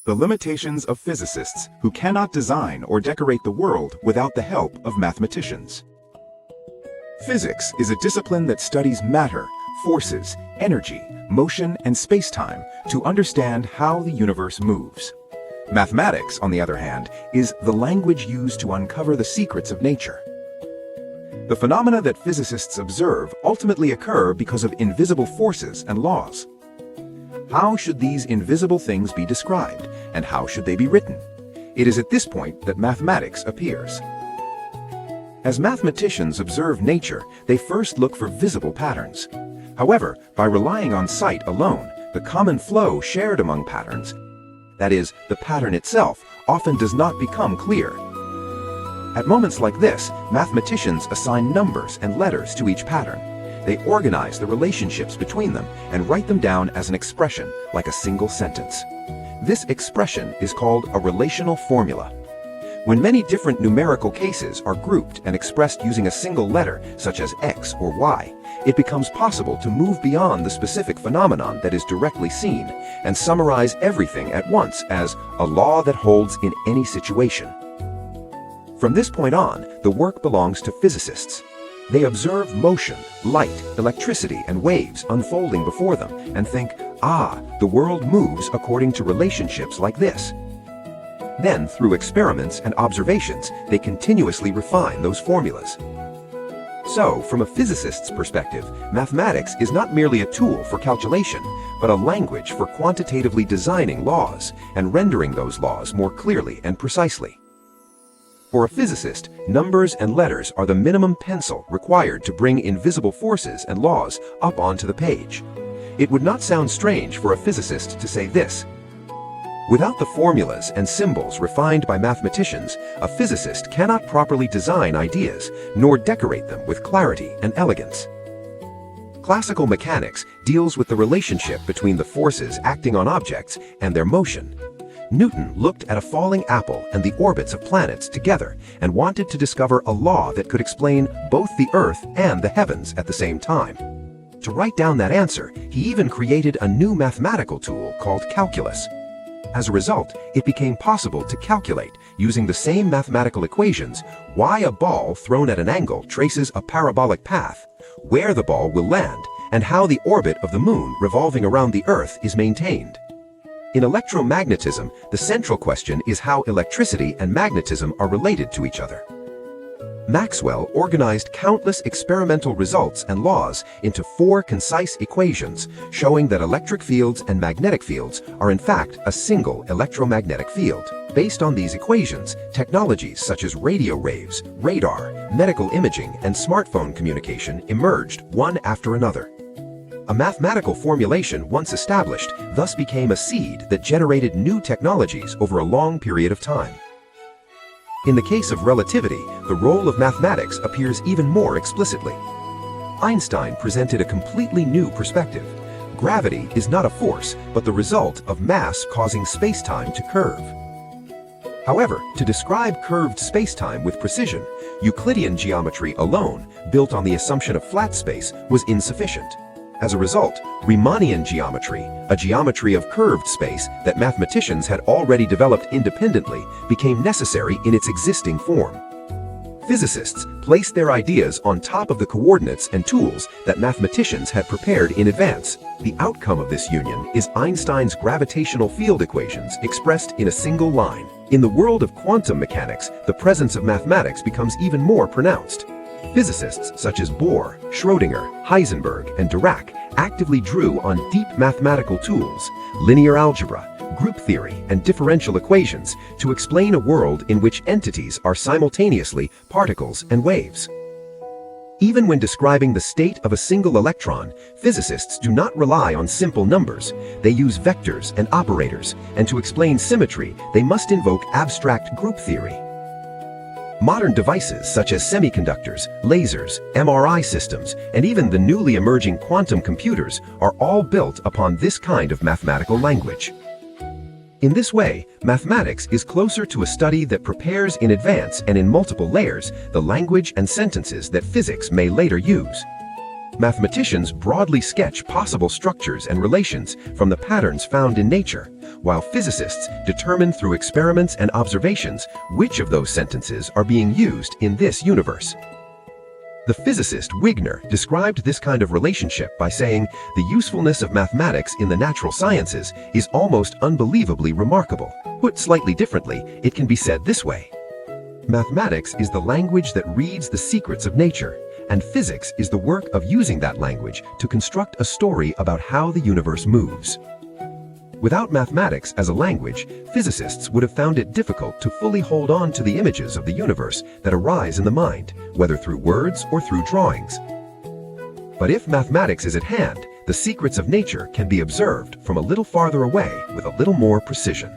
The limitations of physicists who cannot design or decorate the world without the help of mathematicians. Physics is a discipline that studies matter, forces, energy, motion, and space-time to understand how the universe moves. Mathematics, on the other hand, is the language used to uncover the secrets of nature. The phenomena that physicists observe ultimately occur because of invisible forces and laws. How should these invisible things be described, and how should they be written? It is at this point that mathematics appears. As mathematicians observe nature, they first look for visible patterns. However, by relying on sight alone, the common flow shared among patterns, that is, the pattern itself, often does not become clear. At moments like this, mathematicians assign numbers and letters to each pattern. They organize the relationships between them and write them down as an expression, like a single sentence. This expression is called a relational formula. When many different numerical cases are grouped and expressed using a single letter, such as X or Y, it becomes possible to move beyond the specific phenomenon that is directly seen and summarize everything at once as a law that holds in any situation. From this point on, the work belongs to physicists. They observe motion, light, electricity, and waves unfolding before them and think, the world moves according to relationships like this. Then, through experiments and observations, they continuously refine those formulas. So, from a physicist's perspective, mathematics is not merely a tool for calculation, but a language for quantitatively designing laws and rendering those laws more clearly and precisely. For a physicist, numbers and letters are the minimum pencil required to bring invisible forces and laws up onto the page. It would not sound strange for a physicist to say this: without the formulas and symbols refined by mathematicians, a physicist cannot properly design ideas nor decorate them with clarity and elegance. Classical mechanics deals with the relationship between the forces acting on objects and their motion. Newton looked at a falling apple and the orbits of planets together and wanted to discover a law that could explain both the Earth and the heavens at the same time. To write down that answer, he even created a new mathematical tool called calculus. As a result, it became possible to calculate, using the same mathematical equations, why a ball thrown at an angle traces a parabolic path, where the ball will land, and how the orbit of the moon revolving around the Earth is maintained. In electromagnetism, the central question is how electricity and magnetism are related to each other. Maxwell organized countless experimental results and laws into 4 concise equations, showing that electric fields and magnetic fields are in fact a single electromagnetic field. Based on these equations, technologies such as radio waves, radar, medical imaging, and smartphone communication emerged one after another. A mathematical formulation once established thus became a seed that generated new technologies over a long period of time. In the case of relativity, the role of mathematics appears even more explicitly. Einstein presented a completely new perspective. Gravity is not a force, but the result of mass causing space-time to curve. However, to describe curved space-time with precision, Euclidean geometry alone, built on the assumption of flat space, was insufficient. As a result, Riemannian geometry, a geometry of curved space that mathematicians had already developed independently, became necessary in its existing form. Physicists placed their ideas on top of the coordinates and tools that mathematicians had prepared in advance. The outcome of this union is Einstein's gravitational field equations expressed in a single line. In the world of quantum mechanics, the presence of mathematics becomes even more pronounced. Physicists such as Bohr, Schrödinger, Heisenberg, and Dirac actively drew on deep mathematical tools, linear algebra, group theory, and differential equations to explain a world in which entities are simultaneously particles and waves. Even when describing the state of a single electron, physicists do not rely on simple numbers. They use vectors and operators, and to explain symmetry, they must invoke abstract group theory. Modern devices such as semiconductors, lasers, MRI systems, and even the newly emerging quantum computers are all built upon this kind of mathematical language. In this way, mathematics is closer to a study that prepares in advance and in multiple layers the language and sentences that physics may later use. Mathematicians broadly sketch possible structures and relations from the patterns found in nature, while physicists determine through experiments and observations which of those sentences are being used in this universe. The physicist Wigner described this kind of relationship by saying, "The usefulness of mathematics in the natural sciences is almost unbelievably remarkable." Put slightly differently, it can be said this way. Mathematics is the language that reads the secrets of nature, and physics is the work of using that language to construct a story about how the universe moves. Without mathematics as a language, physicists would have found it difficult to fully hold on to the images of the universe that arise in the mind, whether through words or through drawings. But if mathematics is at hand, the secrets of nature can be observed from a little farther away with a little more precision.